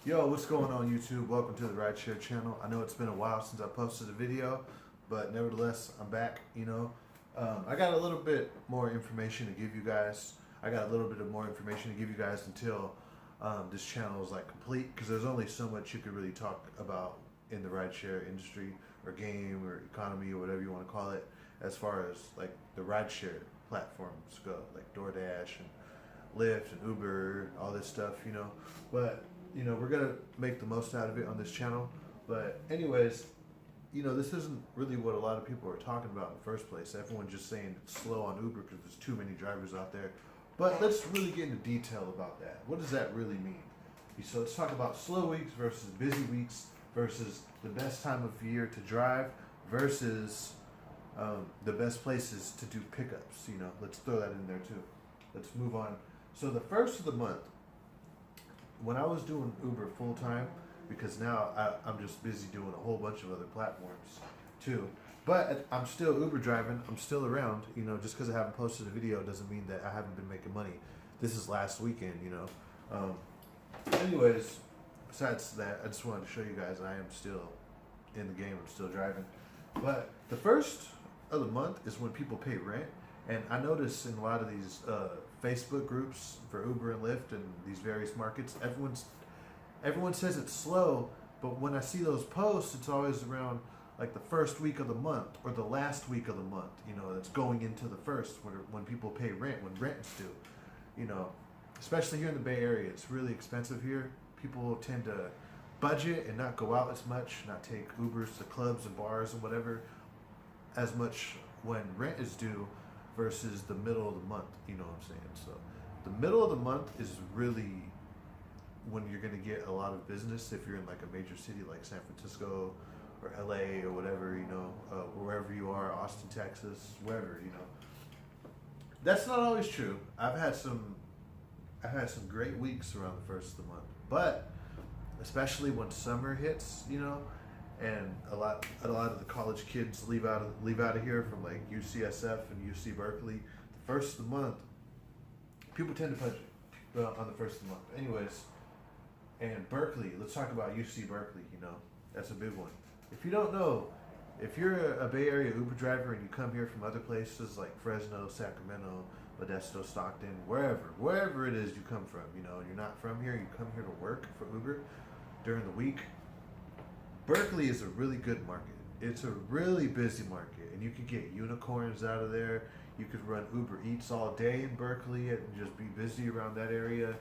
Yo, what's going on YouTube? Welcome to the Rideshare channel. I know it's been a while since I posted a video, but nevertheless, I'm back, I got a little bit more information to give you guys. I got a little bit of more information to give you guys until this channel is like complete, because there's only so much you could really talk about in the rideshare industry or game or economy or whatever you want to call it, as far as like the rideshare platforms go, like DoorDash and Lyft and Uber, all this stuff. But we're gonna make the most out of it on this channel. But anyways, this isn't really what a lot of people are talking about in the first place. Everyone's just saying it's slow on Uber because there's too many drivers out there. But let's really get into detail about that. What does that really mean? So let's talk about slow weeks versus busy weeks versus the best time of year to drive versus the best places to do pickups. Let's throw that in there too. Let's move on. So the first of the month, when I was doing Uber full time, because now I'm just busy doing a whole bunch of other platforms too. But I'm still Uber driving. I'm still around. Just because I haven't posted a video doesn't mean that I haven't been making money. This is last weekend. Anyways, besides that, I just wanted to show you guys I am still in the game. I'm still driving. But the first of the month is when people pay rent. And I notice in a lot of these Facebook groups for Uber and Lyft and these various markets, everyone says it's slow, but when I see those posts, it's always around like the first week of the month or the last week of the month. That's going into the first when people pay rent, when rent is due. Especially here in the Bay Area, it's really expensive here. People tend to budget and not go out as much, not take Ubers to clubs and bars and whatever as much when rent is due versus the middle of the month. You know what I'm saying? So the middle of the month is really when you're going to get a lot of business if you're in like a major city like San Francisco or LA or whatever, wherever you are, Austin, Texas, wherever. That's not always true. I've had some great weeks around the first of the month, but especially when summer hits, and a lot of the college kids leave out of here from like UCSF and UC Berkeley. The first of the month, people tend to budget on the first of the month. Anyways, and Berkeley, let's talk about UC Berkeley. That's a big one. If you don't know, if you're a Bay Area Uber driver and you come here from other places like Fresno, Sacramento, Modesto, Stockton, wherever it is you come from, and you're not from here, you come here to work for Uber during the week. Berkeley is a really good market. It's a really busy market, and you could get unicorns out of there. You could run Uber Eats all day in Berkeley and just be busy around that area.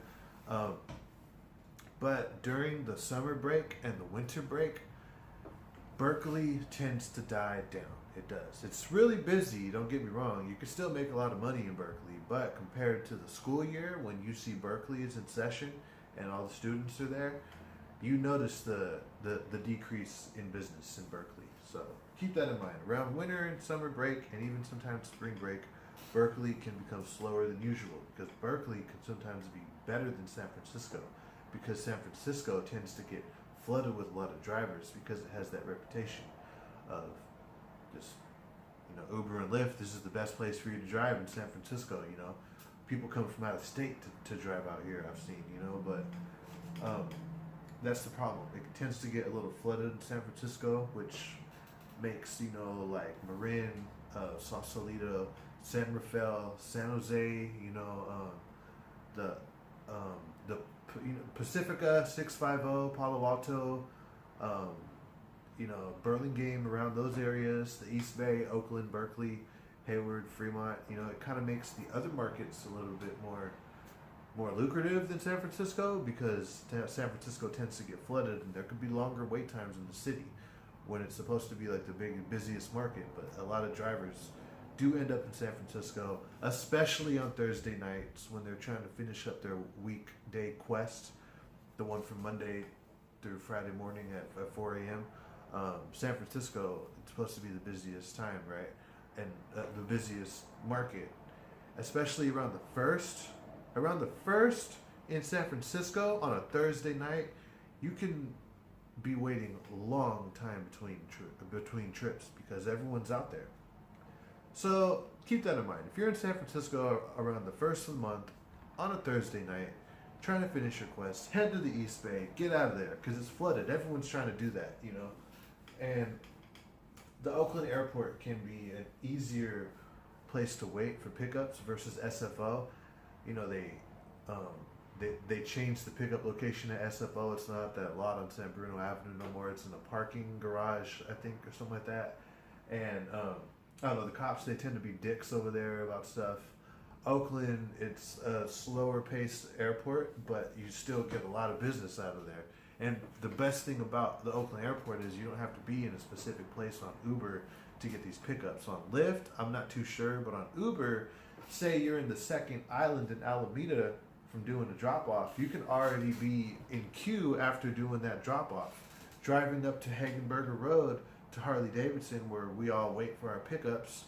But during the summer break and the winter break, Berkeley tends to die down. It does. It's really busy, don't get me wrong. You can still make a lot of money in Berkeley, but compared to the school year when UC Berkeley is in session and all the students are there, you notice the decrease in business in Berkeley. So keep that in mind. Around winter and summer break, and even sometimes spring break, Berkeley can become slower than usual because Berkeley can sometimes be better than San Francisco, because San Francisco tends to get flooded with a lot of drivers because it has that reputation of just, Uber and Lyft. This is the best place for you to drive in San Francisco. People come from out of state to drive out here, I've seen, but that's the problem. It tends to get a little flooded in San Francisco, which makes, like Marin, Sausalito, San Rafael, San Jose, the Pacifica, 650, Palo Alto, Burlingame, around those areas, the East Bay, Oakland, Berkeley, Hayward, Fremont. It kind of makes the other markets a little bit more lucrative than San Francisco, because San Francisco tends to get flooded and there could be longer wait times in the city when it's supposed to be like the busiest market. But a lot of drivers do end up in San Francisco, especially on Thursday nights when they're trying to finish up their weekday quest, the one from Monday through Friday morning at 4 a.m. San Francisco, it's supposed to be the busiest time, right? And the busiest market, especially around the first in San Francisco on a Thursday night. You can be waiting a long time between trips because everyone's out there. So keep that in mind. If you're in San Francisco around the first of the month on a Thursday night, trying to finish your quest, head to the East Bay, get out of there because it's flooded. Everyone's trying to do that, you know. And the Oakland airport can be an easier place to wait for pickups versus SFO. You know, they changed the pickup location at SFO. It's not that lot on San Bruno Avenue no more. It's in a parking garage, I think, or something like that. And I don't know, the cops, they tend to be dicks over there about stuff. Oakland, it's a slower paced airport, but you still get a lot of business out of there. And the best thing about the Oakland airport is you don't have to be in a specific place on Uber to get these pickups. On Lyft, I'm not too sure, but on Uber, say you're in the second island in Alameda from doing a drop off, you can already be in queue after doing that drop off. Driving up to Hagenberger Road to Harley Davidson, where we all wait for our pickups,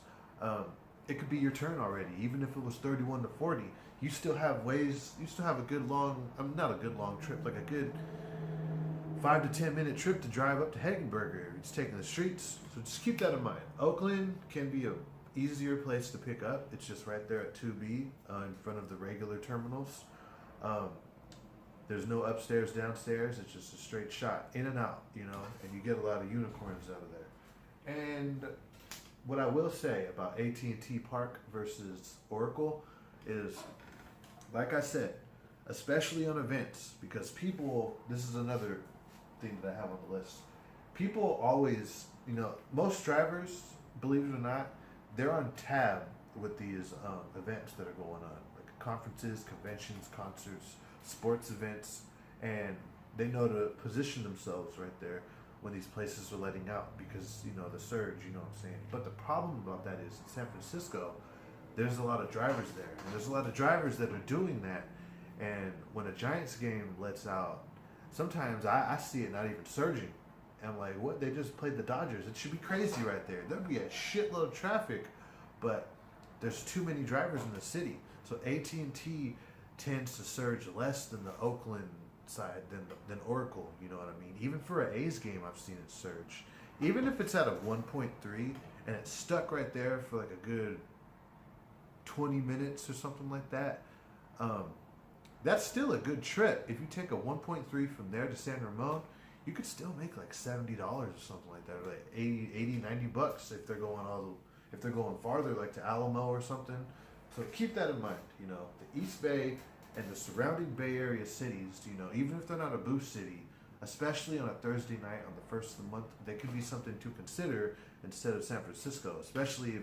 it could be your turn already. Even if it was 31 to 40, you still have ways. You still have a good long. Not a good long trip, like a good 5 to 10 minute trip to drive up to Hagenberger. It's taking the streets, so just keep that in mind. Oakland can be a easier place to pick up. It's just right there at 2B in front of the regular terminals. There's no upstairs, downstairs. It's just a straight shot in and out, you know, and you get a lot of unicorns out of there. And what I will say about AT&T Park versus Oracle is, like I said, especially on events, because people, this is another thing that I have on the list. People always, you know, most drivers, believe it or not, they're on tab with these events that are going on, like conferences, conventions, concerts, sports events, and they know to position themselves right there when these places are letting out, because, you know, the surge, you know what I'm saying. But the problem about that is in San Francisco, there's a lot of drivers there, and there's a lot of drivers that are doing that. And when a Giants game lets out, sometimes I see it not even surging. And I'm like, what? They just played the Dodgers. It should be crazy right there. There'd be a shitload of traffic, but there's too many drivers in the city. So AT&T tends to surge less than the Oakland side than Oracle, you know what I mean? Even for an A's game, I've seen it surge. Even if it's at a 1.3 and it's stuck right there for like a good 20 minutes or something like that, that's still a good trip. If you take a 1.3 from there to San Ramon, you could still make like $70 or something like that, or like 80, 90 bucks if they're going farther, like to Alamo or something. So keep that in mind. You know, the East Bay and the surrounding Bay Area cities, you know, even if they're not a boost city, especially on a Thursday night on the first of the month, they could be something to consider instead of San Francisco, especially if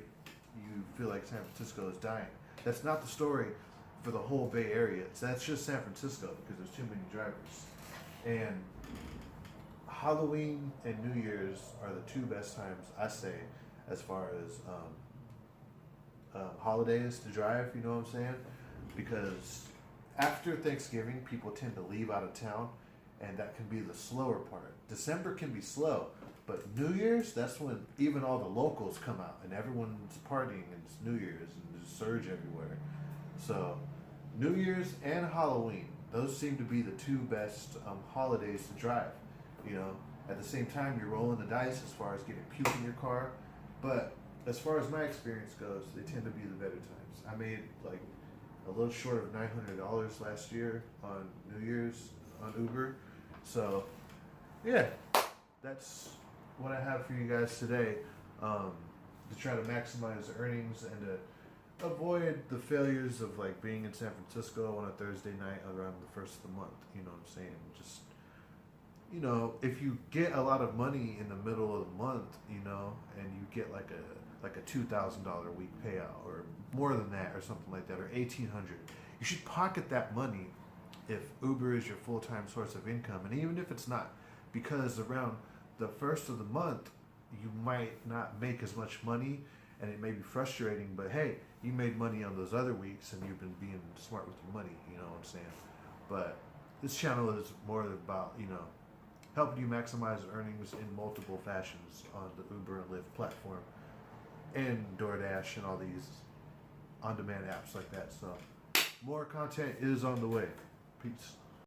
you feel like San Francisco is dying. That's not the story for the whole Bay Area. So that's just San Francisco because there's too many drivers. And Halloween and New Year's are the two best times, I say, as far as holidays to drive, you know what I'm saying? Because after Thanksgiving, people tend to leave out of town, and that can be the slower part. December can be slow, but New Year's, that's when even all the locals come out, and everyone's partying, and it's New Year's, and there's a surge everywhere. So, New Year's and Halloween, those seem to be the two best holidays to drive. You know, at the same time, you're rolling the dice as far as getting puke in your car, but as far as my experience goes, they tend to be the better times. I made like a little short of $900 last year on New Year's on Uber. So, yeah, that's what I have for you guys today, to try to maximize earnings and to avoid the failures of like being in San Francisco on a Thursday night around the first of the month. You know what I'm saying? Just, you know, if you get a lot of money in the middle of the month, you know, and you get like a $2,000 a week payout or more than that or something like that, or $1,800, you should pocket that money if Uber is your full-time source of income. And even if it's not, because around the first of the month you might not make as much money and it may be frustrating, but hey, you made money on those other weeks and you've been being smart with your money, you know what I'm saying? But this channel is more about, you know, helping you maximize earnings in multiple fashions on the Uber and Lyft platform and DoorDash and all these on-demand apps like that. So more content is on the way. Peace.